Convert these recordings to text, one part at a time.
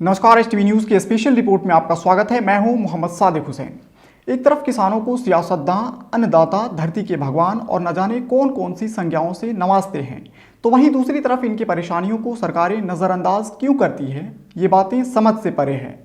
नमस्कार, STV news की special report में आपका स्वागत है। मैं हूं मोहम्मद सादिक हुसैन। एक तरफ किसानों को सियासतदां, अन्नदाता, धरती के भगवान और न जाने कौन कौन सी संज्ञाओं से नवाजते हैं, तो वहीं दूसरी तरफ इनकी परेशानियों को सरकारें नज़रअंदाज क्यों करती है, ये बातें समझ से परे हैं।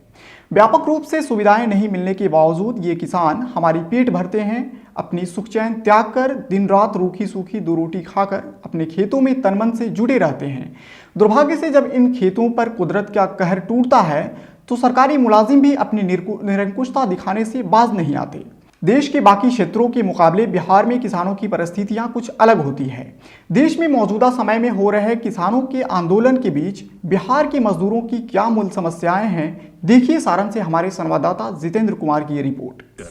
व्यापक रूप से सुविधाएं नहीं मिलने के बावजूद ये किसान हमारी पेट भरते हैं, अपनी सुख चैन त्याग कर दिन रात रूखी सूखी दो रोटी खाकर अपने खेतों में तनमन से जुटे रहते हैं। दुर्भाग्य से जब इन खेतों पर कुदरत का कहर टूटता है तो सरकारी मुलाजिम भी अपनी निरंकुशता दिखाने से बाज नहीं आते। देश के बाकी क्षेत्रों के मुकाबले बिहार में किसानों की परिस्थितियां कुछ अलग होती है। देश में मौजूदा समय में हो रहे किसानों के आंदोलन के बीच बिहार के मजदूरों की क्या मूल समस्याएं हैं, देखिए सारण से हमारे संवाददाता जितेंद्र कुमार की ये रिपोर्ट।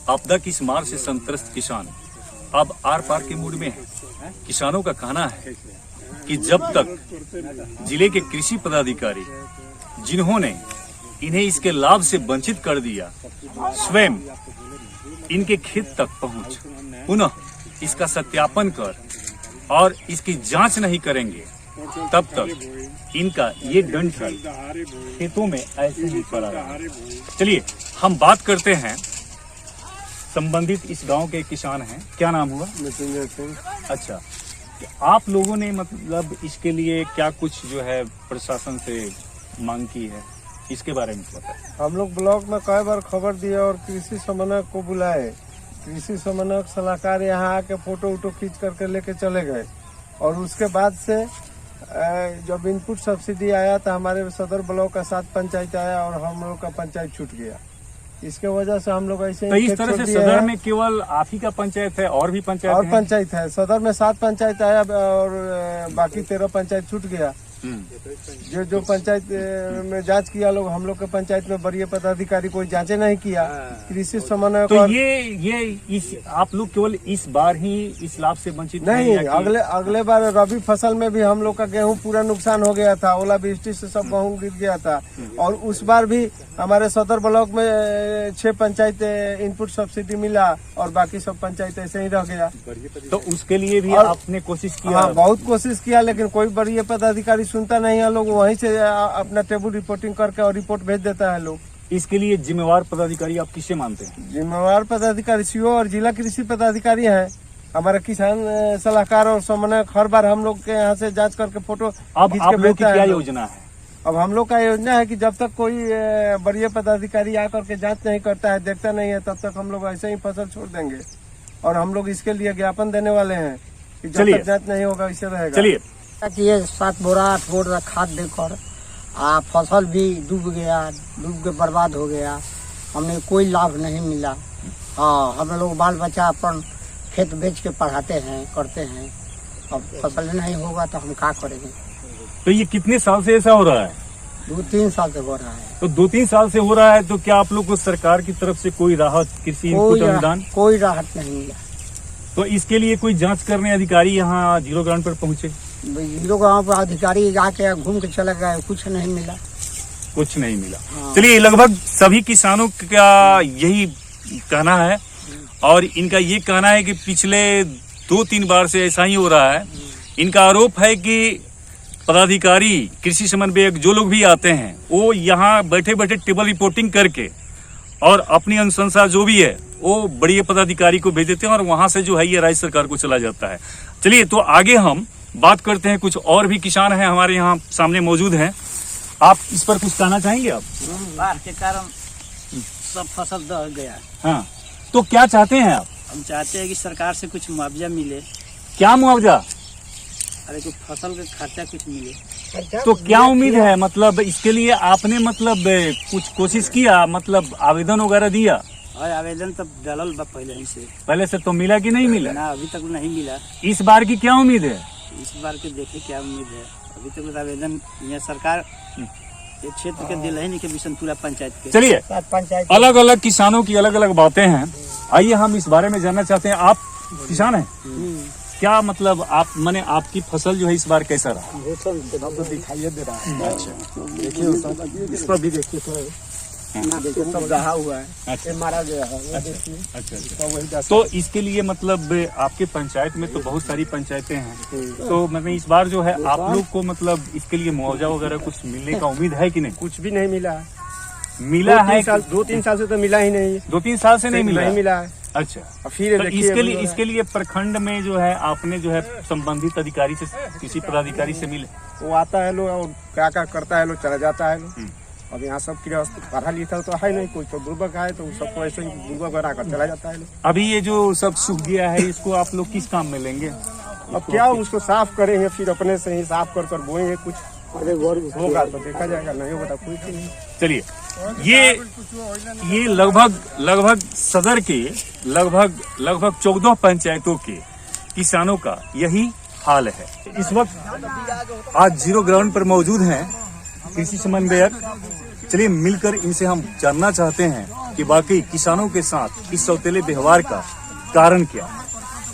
आपदा की इस मार से संत्रस्त किसान अब आर पार के मूड में है। किसानों का कहना है कि जब तक जिले के कृषि पदाधिकारी जिन्होंने इन्हें इसके लाभ से वंचित कर दिया स्वयं इनके खेत तक पहुंच पुनः इसका सत्यापन कर और इसकी जांच नहीं करेंगे, तब तक इनका ये डंठल खेतों में ऐसे ही पड़ा रहा। चलिए हम बात करते हैं, संबंधित इस गांव के किसान हैं। क्या नाम हुआ? मृत्युंजय सिंह। अच्छा, आप लोगों ने मतलब इसके लिए क्या कुछ जो है प्रशासन से मांग की है, इसके बारे में बताएं। हम लोग ब्लॉक में कई बार खबर दिए और कृषि समन्वयक को बुलाए। कृषि समन्वयक सलाहकार यहाँ आके फोटो वोटो खींच करके लेके चले गए और उसके बाद से जब इनपुट सब्सिडी आया तो हमारे सदर ब्लॉक का 7 पंचायत आया और हम लोग का पंचायत छूट गया। इसके वजह से हम लोग ऐसे तो इस तरह से सदर में केवल आप ही का पंचायत है और भी पंचायत और पंचायत है। सदर में 7 पंचायत आया और बाकी 13 पंचायत छूट गया। जो पंचायत में जांच किया लोग, हम लोग के पंचायत में वरीय पदाधिकारी कोई जांचे नहीं किया। कृषि समन्वय तो ये इस आप लोग केवल इस बार ही इस लाभ से वंचित नहीं, अगले बार रबी फसल में भी हम लोग का गेहूं पूरा नुकसान हो गया था। ओलावृष्टि से सब गेहूं गिर गया था और उस बार भी हमारे सदर ब्लॉक में 6 पंचायत इनपुट सब्सिडी मिला और बाकी सब पंचायत ऐसे ही रह गया। तो उसके लिए भी आपने कोशिश किया? हाँ, बहुत कोशिश किया, लेकिन कोई वरीय पदाधिकारी सुनता नहीं है। लोग वहीं से अपना टेबल रिपोर्टिंग करके और रिपोर्ट भेज देता है लोग। इसके लिए जिम्मेवार पदाधिकारी आप किसे मानते हैं? जिम्मेवार पदाधिकारी सीओ और जिला कृषि पदाधिकारी हैं। हमारा किसान सलाहकार और समन्वयक हर बार हम लोग के यहाँ से जांच करके फोटो अब आप लोग की क्या योजना है? अब हम लोग का योजना है कि जब तक कोई वरीय पदाधिकारी आकर के जांच नहीं करता है, देखता नहीं है, तब तक हम लोग ऐसे ही फसल छोड़ देंगे और हम लोग इसके लिए ज्ञापन देने वाले हैं कि जब तक जांच नहीं होगा इसे रहेगा। चलिए, ये 7 बोरा 8 बोरा खाद देकर फसल भी डूब के बर्बाद हो गया। हमें कोई लाभ नहीं मिला। हाँ, हम लोग बाल बच्चा अपन खेत बेच के पढ़ाते हैं, करते हैं। अब फसल नहीं होगा तो हम क्या करेंगे? तो ये कितने साल से ऐसा हो रहा है? 2-3 साल से हो रहा है। तो 2-3 साल से हो रहा है, तो क्या आप लोग को सरकार की तरफ से कोई राहत, कृषि इनपुट अनुदान? कोई राहत नहीं मिला। तो इसके लिए कोई जांच करने अधिकारी यहाँ जीरो ग्राउंड पर पहुँचे? जीरो गाँव पर अधिकारी जाके घूम के चले गए, कुछ नहीं मिला। कुछ नहीं मिला। हाँ। चलिए, लगभग सभी किसानों का यही कहना है और इनका ये कहना है कि पिछले 2-3 बार से ऐसा ही हो रहा है। इनका आरोप है कि पदाधिकारी, कृषि समन्वयक जो लोग भी आते हैं वो यहाँ बैठे बैठे टेबल रिपोर्टिंग करके और अपनी अनुशंसा जो भी है वो बड़े पदाधिकारी को भेज देते हैं और वहां से जो है ये राज्य सरकार को चला जाता है। चलिए, तो आगे हम बात करते हैं। कुछ और भी किसान हैं हमारे यहाँ सामने मौजूद हैं। आप इस पर कुछ कहना चाहेंगे? आप बाढ़ के कारण सब फसल दह गया। हाँ, तो क्या चाहते हैं आप? हम चाहते हैं कि सरकार से कुछ मुआवजा मिले। क्या मुआवजा? अरे कुछ फसल का खर्चा कुछ मिले। तो क्या उम्मीद है, मतलब इसके लिए आपने मतलब कुछ कोशिश किया, मतलब आवेदन वगैरह दिया? और आवेदन तो डालल बा पहले से तो मिला कि नहीं मिला? ना, अभी तक नहीं मिला। इस बार की क्या उम्मीद है? इस बार के देखे क्या उम्मीद है। अभी तक तो आवेदन यहाँ सरकार ये क्षेत्र के दिल है नहीं कि बिशनपुरा पंचायत के। चलिए, अलग अलग किसानों की अलग अलग बातें हैं। आइए हम इस बारे में जानना चाहते हैं। आप किसान हैं? क्या मतलब आप माने आपकी फसल जो है इस बार कैसा रहा? तो दिखाई दे रहा है। अच्छा, देखिए इस पर भी देखिए तो ये सब रहा हुआ है, अच्छा। ये मारा गया है, वो अच्छा देखिए। अच्छा अच्छा। तो वही दशा तो इसके लिए मतलब आपके पंचायत में तो बहुत सारी पंचायतें हैं, तो मतलब इस बार जो है आप लोग को मतलब इसके लिए मुआवजा वगैरह कुछ मिलने का उम्मीद है कि नहीं? कुछ भी नहीं मिला है। मिला है? 2-3 साल से तो मिला ही नहीं है। 2-3 साल से नहीं मिला? नहीं मिला है। अच्छा। और फिर तो देखिए इसके अभी लिए जो है- इसके लिए प्रखंड में जो है आपने जो है संबंधित अधिकारी से, किसी पदाधिकारी से मिले? वो आता है लोग और क्या क्या करता है लोग, चला जाता है लोग। अब यहाँ सब पढ़ा लिखा तो है नहीं, कोई तो बुर्बक है तो सबको ऐसे ही बुर्बक बनाकर चला जाता है लोग। अभी ये जो सब सूख गया है इसको आप लोग किस काम में लेंगे? अब क्या उसको साफ करेंगे, फिर अपने से ही साफ कर बोएंगे, कुछ होगा तो देखा जाएगा, नहीं होगा तो कुछ नहीं। चलिए, ये लगभग सदर के लगभग 14 पंचायतों के किसानों का यही हाल है। इस वक्त आज जीरो ग्राउंड पर मौजूद हैं कृषि समन्वयक। चलिए मिलकर इनसे हम जानना चाहते हैं कि वाकई किसानों के साथ इस सौतेले व्यवहार का कारण क्या है।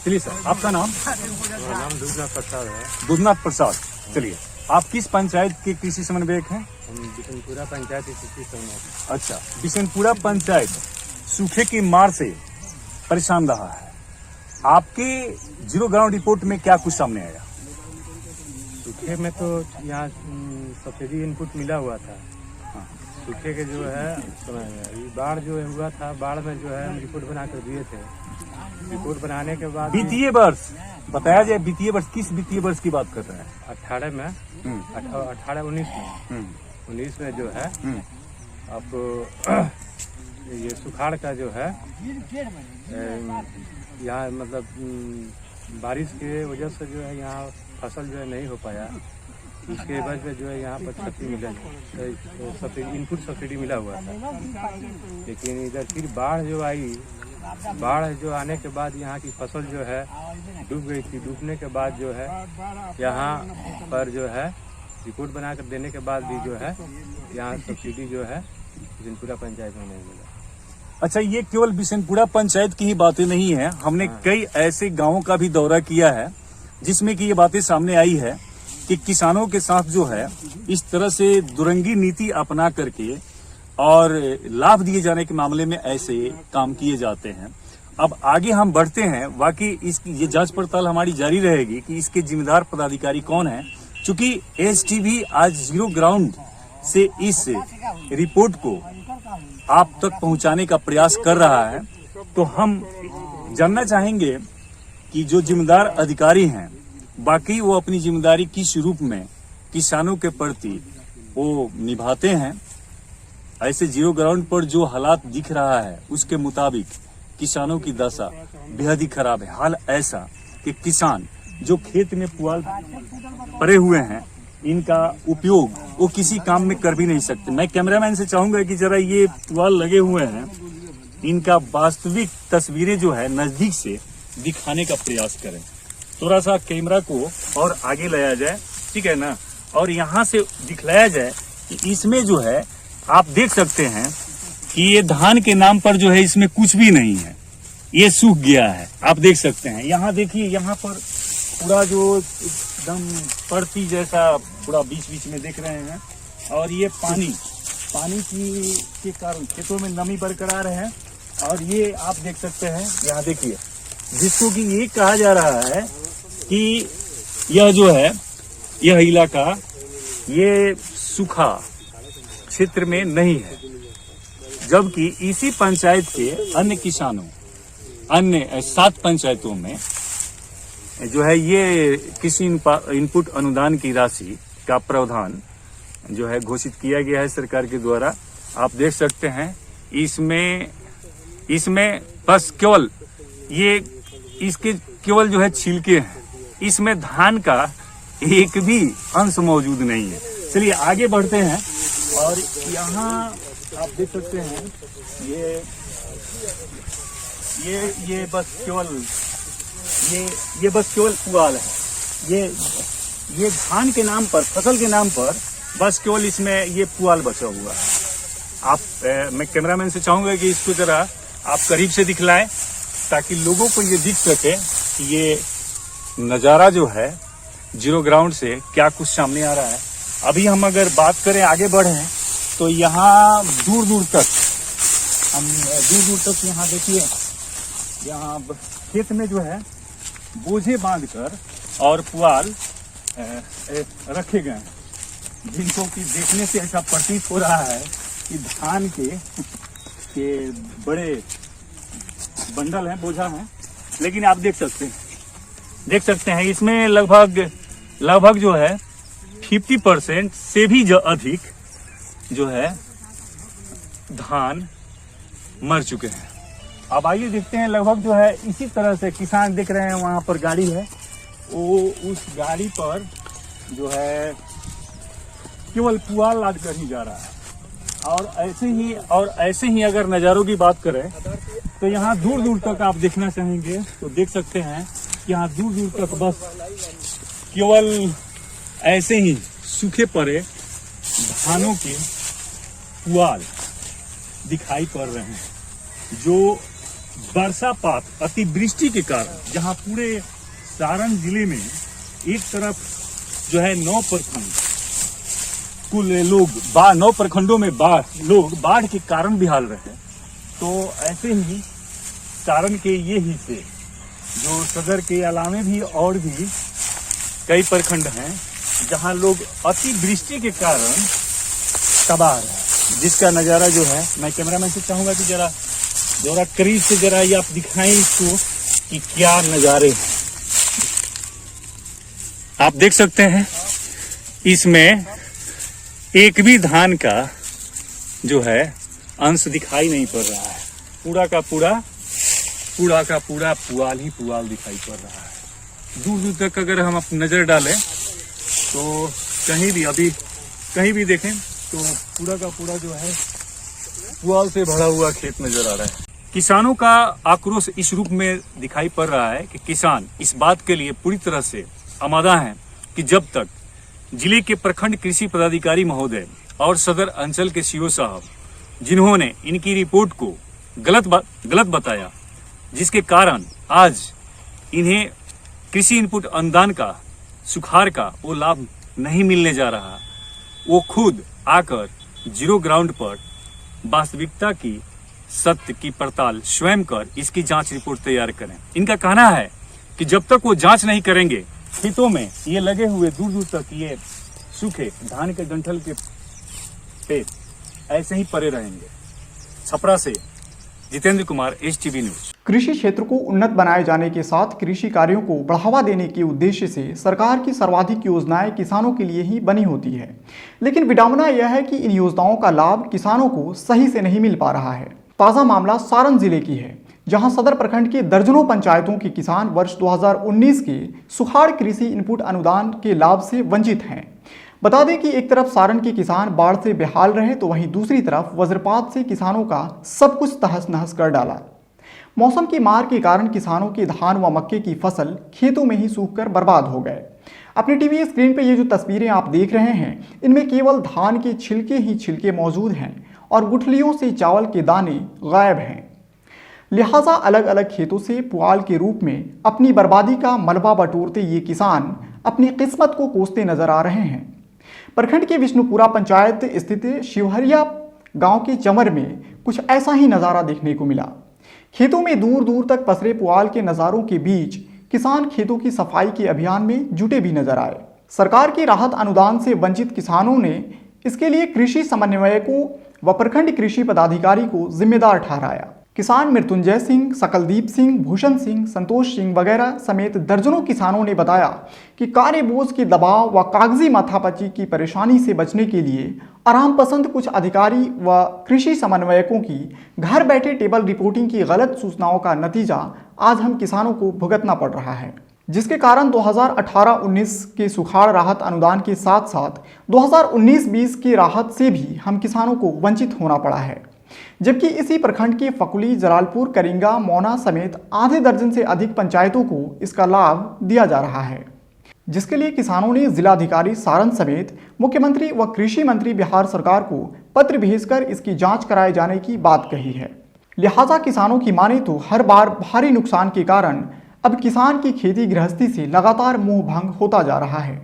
चलिए सर, आपका नाम? मेरा नाम दुधनाथ प्रसाद है। दुधनाथ प्रसाद। चलिए, आप किस पंचायत के कृषि समन्वयक हैं? हम बिशनपुरा पंचायत कृषि समन्वयक। अच्छा, बिशनपुरा पंचायत सूखे की मार से परेशान रहा है। आपके जीरो ग्राउंड रिपोर्ट में क्या कुछ सामने आया? सूखे में तो यहाँ सब्सिडी इनपुट मिला हुआ था। सूखे के जो है ये बाढ़ जो हुआ था, बाढ़ में जो है हम रिपोर्ट बना कर दिए थे। रिपोर्ट बनाने के बाद वित्तीय वर्ष बताया जाए, वित्तीय वर्ष किस वित्तीय वर्ष की बात कर रहे हैं? 18 में 18-19 में 19 में जो है अब ये सुखाड़ का जो है यहाँ मतलब बारिश के वजह से जो है यहाँ फसल जो है नहीं हो पाया। इसके वजह जो है यहाँ पर क्षति मिला, सब्सिडी इनपुट सब्सिडी मिला हुआ था। लेकिन इधर फिर बाढ़ जो आई, बाढ़ जो आने के बाद यहाँ की फसल जो है डूब गई थी। डूबने के बाद जो है यहाँ पर जो है रिपोर्ट बनाकर देने के बाद भी जो है यहाँ सब्सिडी जो है बिशनपुरा पंचायत में नहीं मिला। अच्छा, ये केवल बिशनपुरा पंचायत की ही बातें नहीं है, हमने कई ऐसे गांवों का भी दौरा किया है जिसमें कि ये बातें सामने आई है कि किसानों के साथ जो है इस तरह से दुरंगी नीति अपना करके और लाभ दिए जाने के मामले में ऐसे काम किए जाते हैं। अब आगे हम बढ़ते हैं, बाकी इसकी ये जांच पड़ताल हमारी जारी रहेगी कि इसके जिम्मेदार पदाधिकारी कौन है। चूंकि एसटीवी आज जीरो ग्राउंड से इस रिपोर्ट को आप तक पहुंचाने का प्रयास कर रहा है, तो हम जानना चाहेंगे कि जो जिम्मेदार अधिकारी हैं बाकी वो अपनी जिम्मेदारी किस रूप में किसानों के प्रति वो निभाते हैं। ऐसे जीरो ग्राउंड पर जो हालात दिख रहा है उसके मुताबिक किसानों की दशा बेहद ही खराब है। हाल ऐसा कि किसान जो खेत में पुआल पड़े हुए हैं, इनका उपयोग वो किसी काम में कर भी नहीं सकते। मैं कैमरामैन से चाहूंगा कि जरा ये पुआल लगे हुए हैं, इनका वास्तविक तस्वीरें जो है नजदीक से दिखाने का प्रयास करें। थोड़ा सा कैमरा को और आगे लाया जाए, ठीक है ना, और यहाँ से दिखलाया जाए कि इसमें जो है आप देख सकते हैं कि ये धान के नाम पर जो है इसमें कुछ भी नहीं है, ये सूख गया है। आप देख सकते हैं, यहाँ देखिए, यहाँ पर पूरा जो एकदम पड़ती जैसा पूरा बीच बीच में देख रहे हैं, और ये पानी के कारण खेतों में नमी बरकरार है। और ये आप देख सकते हैं, यहाँ देखिए, जिसको कि ये कहा जा रहा है कि यह जो है यह इलाका ये सूखा क्षेत्र में नहीं है, जबकि इसी पंचायत के अन्य किसानों, अन्य 7 पंचायतों में जो है ये कृषि इनपुट अनुदान की राशि का प्रावधान जो है घोषित किया गया है सरकार के द्वारा। आप देख सकते हैं इसमें बस केवल ये इसके केवल जो है छिलके हैं, इसमें धान का एक भी अंश मौजूद नहीं है। चलिए आगे बढ़ते हैं, और यहाँ आप देख सकते हैं ये बस केवल पुआल है। ये धान के नाम पर, फसल के नाम पर बस केवल इसमें ये पुआल बचा हुआ है। मैं कैमरामैन से चाहूंगा कि इसको जरा आप करीब से दिखलाएं ताकि लोगों को ये दिख सके कि ये नज़ारा जो है जीरो ग्राउंड से क्या कुछ सामने आ रहा है। अभी हम अगर बात करें, आगे बढ़ें, तो यहाँ दूर दूर तक यहाँ देखिए, यहाँ खेत में जो है बोझे बांधकर और पुआल रखे गए हैं, जिनको कि देखने से ऐसा प्रतीत हो रहा है कि धान के बड़े बंडल हैं, बोझा हैं। लेकिन आप देख सकते हैं इसमें लगभग जो है 50% से भी अधिक जो है धान मर चुके हैं। अब आइए देखते हैं, लगभग जो है इसी तरह से किसान देख रहे हैं, वहाँ पर गाड़ी है, वो उस गाड़ी पर जो है केवल पुआल लाद कर ही जा रहा है। और ऐसे ही अगर नज़ारों की बात करें तो यहाँ दूर दूर तक आप देखना चाहेंगे तो देख सकते हैं, यहाँ दूर दूर तक बस केवल ऐसे ही सूखे पड़े धानों के पुआल दिखाई पड़ रहे हैं, जो वर्षापात अतिवृष्टि के कारण, जहां पूरे सारण जिले में एक तरफ जो है 9 प्रखंड कुल लोग 9 प्रखंडों में लोग बाढ़ के कारण बेहाल रहे, तो ऐसे ही सारण के ये हिस्से जो सदर के अलावे भी और भी कई प्रखंड हैं जहां लोग अतिवृष्टि के कारण तबाह हैं, जिसका नज़ारा जो है मैं कैमरामैन से चाहूंगा कि जरा करीब से जरा ये आप दिखाएं इसको कि क्या नज़ारे हैं। आप देख सकते हैं इसमें एक भी धान का जो है अंश दिखाई नहीं पड़ रहा है, पूरा का पूरा पुआल ही पुआल दिखाई पड़ रहा है। दूर दूर तक अगर हम नज़र डालें तो कहीं भी देखें तो पूरा का पूरा जो है पुआल से भरा हुआ खेत नजर आ रहा है। किसानों का आक्रोश इस रूप में दिखाई पड़ रहा है कि किसान इस बात के लिए पूरी तरह से आमादा हैं कि जब तक जिले के प्रखंड कृषि पदाधिकारी महोदय और सदर अंचल के सीओ साहब, जिन्होंने इनकी रिपोर्ट को गलत बताया, जिसके कारण आज इन्हें कृषि इनपुट अनुदान का, सुखाड़ का वो लाभ नहीं मिलने जा रहा, वो खुद आकर जीरो ग्राउंड पर वास्तविकता की, सत्य की पड़ताल स्वयं कर इसकी जांच रिपोर्ट तैयार करें। इनका कहना है कि जब तक वो जांच नहीं करेंगे, खेतों में ये लगे हुए दूर दूर तक ये सूखे धान के डंठल के पेड़ ऐसे ही पड़े रहेंगे। छपरा से जितेंद्र कुमार, HTV न्यूज। कृषि क्षेत्र को उन्नत बनाए जाने के साथ कृषि कार्यों को बढ़ावा देने के उद्देश्य से सरकार की सर्वाधिक योजनाएं किसानों के लिए ही बनी होती है, लेकिन विडंबना यह है कि इन योजनाओं का लाभ किसानों को सही से नहीं मिल पा रहा है। ताज़ा मामला सारण जिले की है, जहां सदर प्रखंड के दर्जनों पंचायतों के किसान वर्ष 2019 के सुखाड़ कृषि इनपुट अनुदान के लाभ से वंचित हैं। बता दें कि एक तरफ सारण के किसान बाढ़ से बेहाल रहे, तो वहीं दूसरी तरफ वज्रपात से किसानों का सब कुछ तहस नहस कर डाला। मौसम की मार के कारण किसानों के धान व मक्के की फसल खेतों में ही सूखकर बर्बाद हो गए। अपनी टीवी स्क्रीन पर ये जो तस्वीरें आप देख रहे हैं, इनमें केवल धान के छिलके ही छिलके मौजूद हैं और गुठलियों से चावल के दाने गायब हैं। लिहाजा अलग अलग खेतों से पुआल के रूप में अपनी बर्बादी का मलबा बटोरते ये किसान अपनी किस्मत को कोसते नजर आ रहे हैं। प्रखंड के विष्णुपुरा पंचायत स्थित शिवहरिया गांव के चमर में कुछ ऐसा ही नज़ारा देखने को मिला। खेतों में दूर दूर तक पसरे पुआल के नज़ारों के बीच किसान खेतों की सफाई के अभियान में जुटे भी नजर आए। सरकार की राहत अनुदान से वंचित किसानों ने इसके लिए कृषि समन्वयकों व प्रखंड कृषि पदाधिकारी को जिम्मेदार ठहराया। किसान मृत्युंजय सिंह, सकलदीप सिंह, भूषण सिंह, संतोष सिंह वगैरह समेत दर्जनों किसानों ने बताया कि कार्य बोझ के दबाव व कागजी माथापच्ची की परेशानी से बचने के लिए आराम पसंद कुछ अधिकारी व कृषि समन्वयकों की घर बैठे टेबल रिपोर्टिंग की गलत सूचनाओं का नतीजा आज हम किसानों को भुगतना पड़ रहा है, जिसके कारण 2018-19 के सुखाड़ राहत अनुदान के साथ साथ 2019-20 की राहत से भी हम किसानों को वंचित होना पड़ा है। जबकि इसी प्रखंड के फकुली, जलालपुर, करिंगा, मौना समेत आधे दर्जन से अधिक पंचायतों को इसका लाभ दिया जा रहा है, जिसके लिए किसानों ने जिलाधिकारी सारण समेत मुख्यमंत्री व कृषि मंत्री बिहार सरकार को पत्र भेजकर इसकी जांच कराए जाने की बात कही है। लिहाजा किसानों की माने तो हर बार भारी नुकसान के कारण अब किसान की खेती गृहस्थी से लगातार मोह भंग होता जा रहा है।